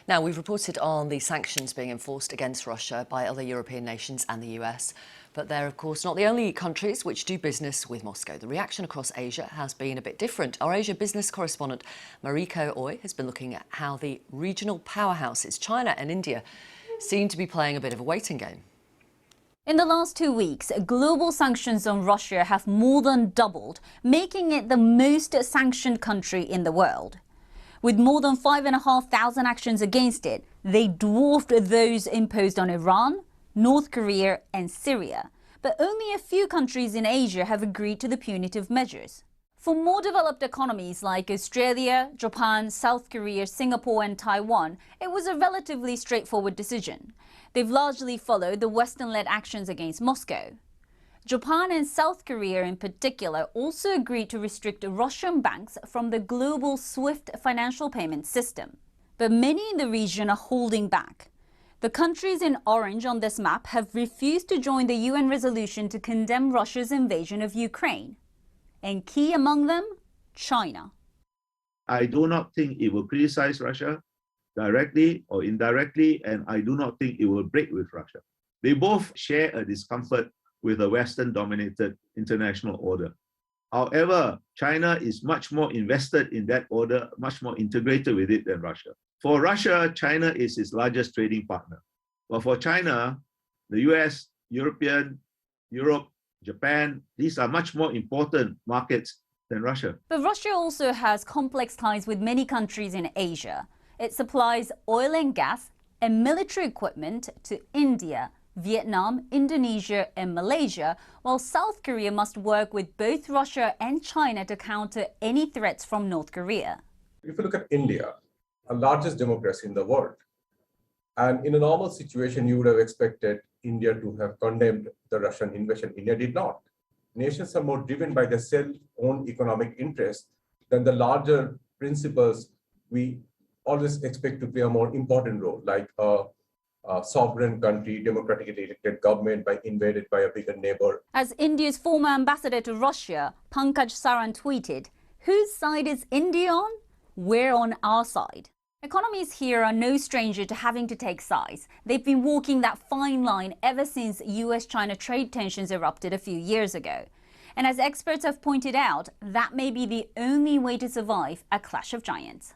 Now, we've reported on the sanctions being enforced against Russia by other European nations and the US. But they're, of course, not the only countries which do business with Moscow. The reaction across Asia has been a bit different. Our Asia business correspondent, Mariko Oi, has been looking at how the regional powerhouses, China and India, seem to be playing a bit of a waiting game. In the last 2 weeks, global sanctions on Russia have more than doubled, making it the most sanctioned country in the world. With more than 5,500 actions against it, they dwarfed those imposed on Iran, North Korea and Syria. But only a few countries in Asia have agreed to the punitive measures. For more developed economies like Australia, Japan, South Korea, Singapore and Taiwan, it was a relatively straightforward decision. They've largely followed the Western-led actions against Moscow. Japan and South Korea in particular also agreed to restrict Russian banks from the global SWIFT financial payment system. But many in the region are holding back. The countries in orange on this map have refused to join the UN resolution to condemn Russia's invasion of Ukraine. And key among them, China. I do not think it will criticize Russia directly or indirectly, and I do not think it will break with Russia. They both share a discomfort with a Western-dominated international order. However, China is much more invested in that order, much more integrated with it than Russia. For Russia, China is its largest trading partner. But for China, the US, Europe, Japan, these are much more important markets than Russia. But Russia also has complex ties with many countries in Asia. It supplies oil and gas and military equipment to India, Vietnam, Indonesia and Malaysia, while South Korea must work with both Russia and China to counter any threats from North Korea. If you look at India, the largest democracy in the world, and in a normal situation, you would have expected India to have condemned the Russian invasion. India did not. Nations are more driven by their self-owned economic interests than the larger principles we always expect to play a more important role, like a sovereign country, democratically elected government invaded by a bigger neighbor. As India's former ambassador to Russia, Pankaj Saran tweeted, "Whose side is India on? We're on our side." Economies here are no stranger to having to take sides. They've been walking that fine line ever since US-China trade tensions erupted a few years ago. And as experts have pointed out, that may be the only way to survive a clash of giants.